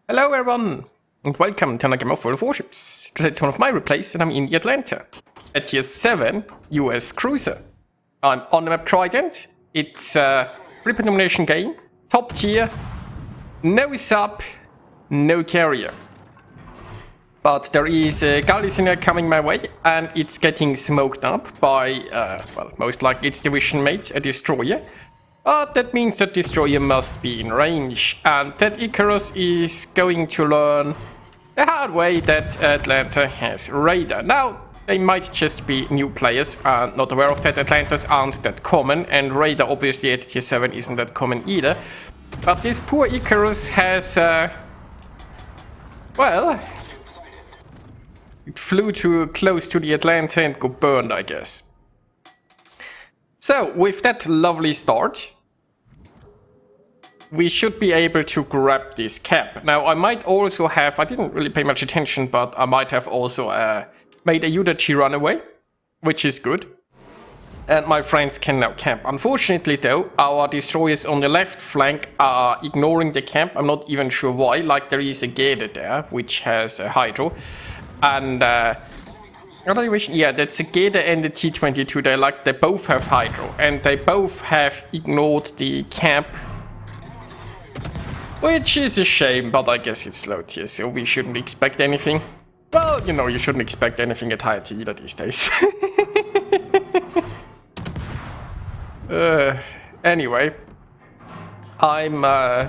Hello everyone, and welcome to another game of Warships. Today it's one of my replays, and I'm in the Atlanta. A tier 7 US cruiser. I'm on the map Trident. It's a pre-domination game, top tier, no sub, no carrier. But there is a Galician coming my way, and it's getting smoked up by, well, most likely its division mate, a destroyer. But that means that destroyer must be in range, and that Icarus is going to learn the hard way that Atlanta has radar. Now, they might just be new players and not aware of that. Atlantas aren't that common, and radar obviously at tier 7 isn't that common either. But this poor Icarus has, well, it flew too close to the Atlanta and got burned, I guess. So, with that lovely start, we should be able to grab this cap. Now, I might also have, I didn't really pay much attention, but I might have also made a Yudachi run away, which is good. And my friends can now cap. Unfortunately, though, our destroyers on the left flank are ignoring the cap. I'm not even sure why. Like, there is a Gede there, which has a Hydro. And, yeah, that's a Gede and the T-22. They both have Hydro. And they both have ignored the cap. Which is a shame, but I guess it's low tier, so we shouldn't expect anything. Well, you know, you shouldn't expect anything at higher tier either these days. Anyway, I'm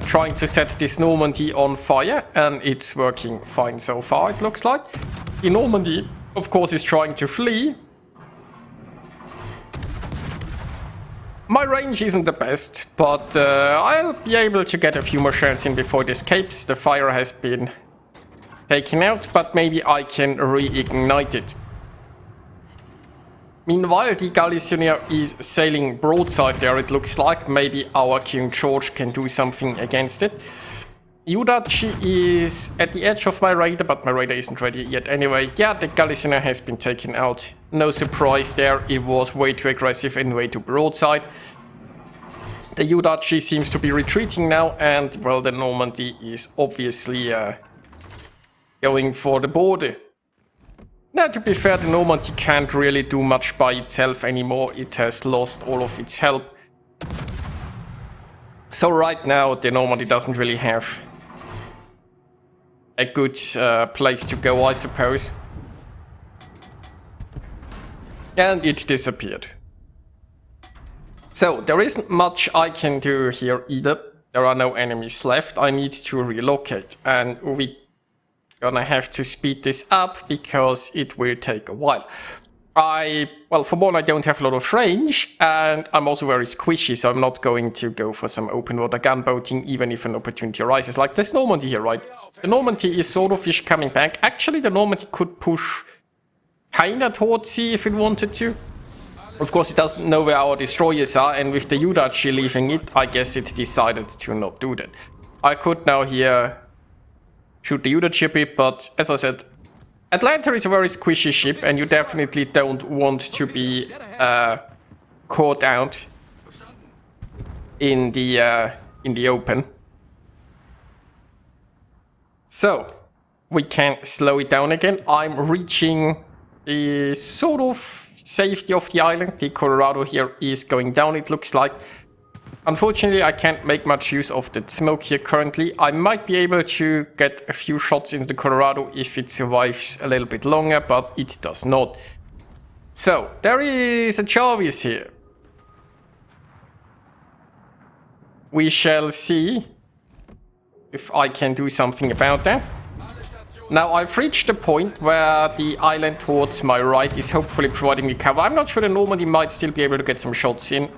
trying to set this Normandy on fire, and it's working fine so far, it looks like. The Normandy, of course, is trying to flee. My range isn't the best, but I'll be able to get a few more shells in before it escapes. The fire has been taken out, but maybe I can reignite it. Meanwhile, the Galician is sailing broadside there, it looks like. Maybe our King George can do something against it. Yudachi is at the edge of my radar, but my radar isn't ready yet anyway. Yeah, the Galician has been taken out. No surprise there, it was way too aggressive and way too broadside. The Yudachi seems to be retreating now, and, well, the Normandy is obviously going for the border. Now, to be fair, the Normandy can't really do much by itself anymore. It has lost all of its help. So right now, the Normandy doesn't really have a good place to go, I suppose. And it disappeared. So, there isn't much I can do here either. There are no enemies left. I need to relocate. And we're gonna have to speed this up because it will take a while. Well, for one, I don't have a lot of range, and I'm also very squishy, so I'm not going to go for some open water gunboating, even if an opportunity arises. Like this Normandy here, right? The Normandy is sort of ish coming back. Actually, the Normandy could push kinda towards sea if it wanted to. Of course, it doesn't know where our destroyers are, and with the Yudachi leaving it, I guess it decided to not do that. I could now here shoot the Yudachi a bit, but as I said, Atlanta is a very squishy ship, and you definitely don't want to be caught out in the open. So, we can slow it down again. I'm reaching the sort of safety of the island. The Colorado here is going down, it looks like. Unfortunately, I can't make much use of the smoke here currently. I might be able to get a few shots into the Colorado if it survives a little bit longer, but it does not. So, there is a Jarvis here. We shall see if I can do something about that. Now, I've reached the point where the island towards my right is hopefully providing me cover. I'm not sure the Normandy might still be able to get some shots in.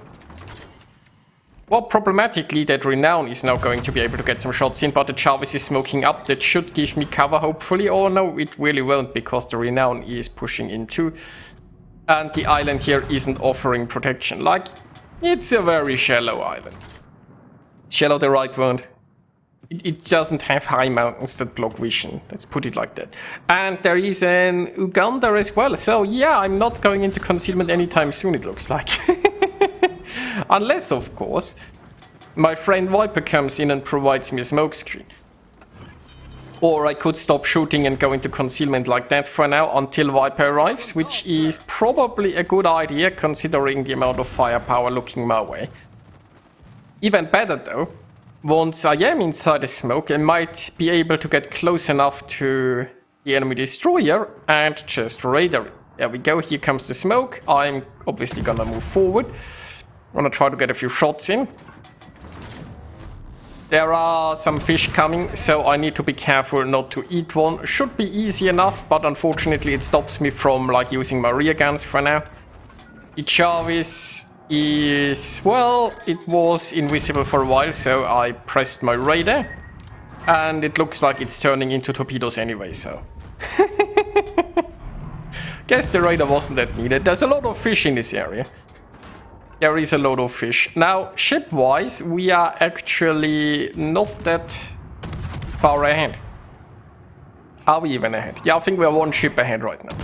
Well, problematically, that Renown is now going to be able to get some shots in, but the Jarvis is smoking up. That should give me cover, hopefully. Oh, no, it really won't, because the Renown is pushing in too. And the island here isn't offering protection. Like, it's a very shallow island. Shallow the right word. It doesn't have high mountains that block vision. Let's put it like that. And there is an Uganda as well. So, yeah, I'm not going into concealment anytime soon, it looks like. Unless, of course, my friend Viper comes in and provides me a smokescreen. Or I could stop shooting and go into concealment like that for now until Viper arrives, which is probably a good idea considering the amount of firepower looking my way. Even better though, once I am inside the smoke, I might be able to get close enough to the enemy destroyer and just radar it. There we go, here comes the smoke. I'm obviously gonna move forward. Gonna try to get a few shots in. There are some fish coming, so I need to be careful not to eat one. Should be easy enough, but unfortunately it stops me from like using my rear guns for now. The Jarvis is, well, it was invisible for a while, so I pressed my radar. And it looks like it's turning into torpedoes anyway, so... Guess the radar wasn't that needed. There's a lot of fish in this area. There is a lot of fish. Now, ship-wise, we are actually not that far ahead. Are we even ahead? Yeah, I think we're one ship ahead right now.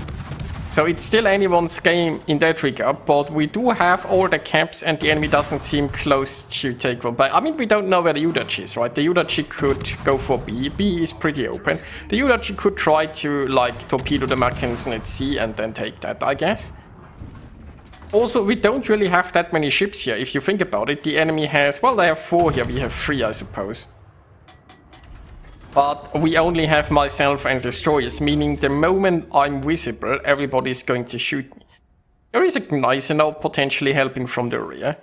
So it's still anyone's game in that regard, but we do have all the caps and the enemy doesn't seem close to take one. But I mean, we don't know where the Udachi is, right? The Udachi could go for B. B is pretty open. The Udachi could try to, like, torpedo the Mackensen at sea and then take that, I guess. Also, we don't really have that many ships here, if you think about it. The enemy has, well, they have 4 here, we have 3, I suppose. But we only have myself and destroyers, meaning the moment I'm visible, everybody's going to shoot me. There is a Gneisenau now potentially helping from the rear.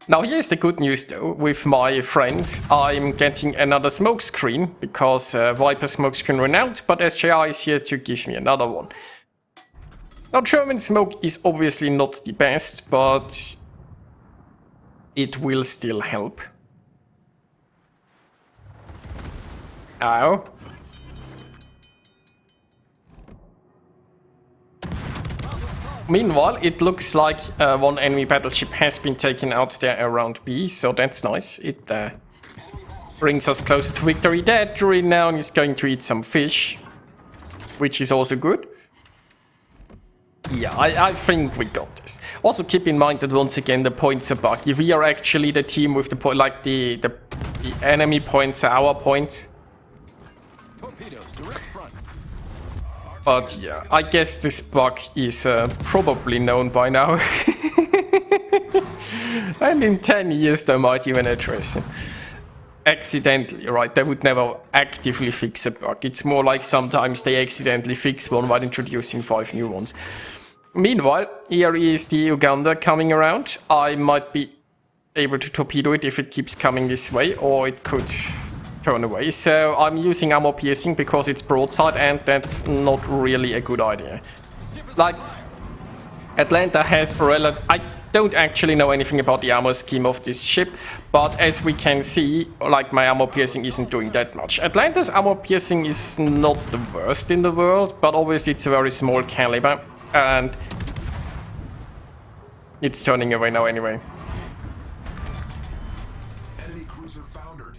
Now here's the good news though, with my friends, I'm getting another smoke screen, because Viper smoke screen ran out, but SJI is here to give me another one. Now, German smoke is obviously not the best, but it will still help. Ow. Meanwhile, it looks like one enemy battleship has been taken out there around B, so that's nice. It brings us closer to victory. That during now is going to eat some fish, which is also good. Yeah, I think we got this. Also keep in mind that once again the points are buggy. We are actually the team with the point, like the enemy points are our points. But yeah, I guess this bug is probably known by now. And in 10 years they might even address it. Accidentally, right? They would never actively fix a bug. It's more like sometimes they accidentally fix one while introducing 5 new ones. Meanwhile, here is the Uganda coming around. I might be able to torpedo it if it keeps coming this way, or it could turn away. So I'm using armor piercing because it's broadside, and that's not really a good idea. Like, Atlanta has I don't actually know anything about the armor scheme of this ship, but as we can see, like, my armor piercing isn't doing that much. Atlanta's armor piercing is not the worst in the world, but obviously it's a very small caliber, and it's turning away now anyway. Enemy cruiser foundered.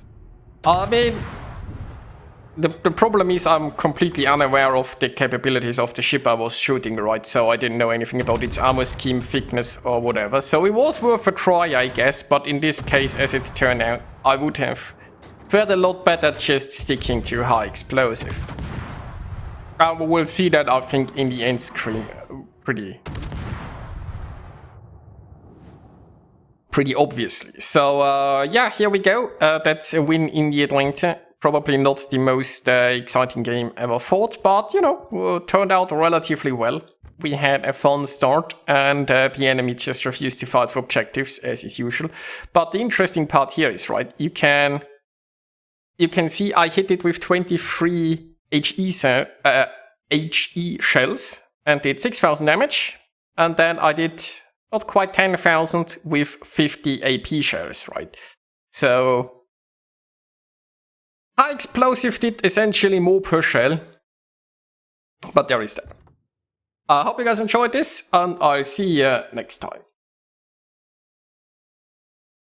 I mean, the problem is I'm completely unaware of the capabilities of the ship I was shooting, right? So I didn't know anything about its armor scheme, thickness or whatever. So it was worth a try, I guess, but in this case, as it turned out, I would have fared a lot better just sticking to high explosive. We'll see that, I think, in the end screen pretty obviously. So yeah, here we go. That's a win in the Atlanta. Probably not the most exciting game ever fought, but, you know, turned out relatively well. We had a fun start, and the enemy just refused to fight for objectives, as is usual. But the interesting part here is, right, you can see I hit it with 23 HE shells, and did 6,000 damage, and then I did not quite 10,000 with 50 AP shells, right? So high explosive did essentially more per shell, but there is that. I hope you guys enjoyed this, and I'll see you next time.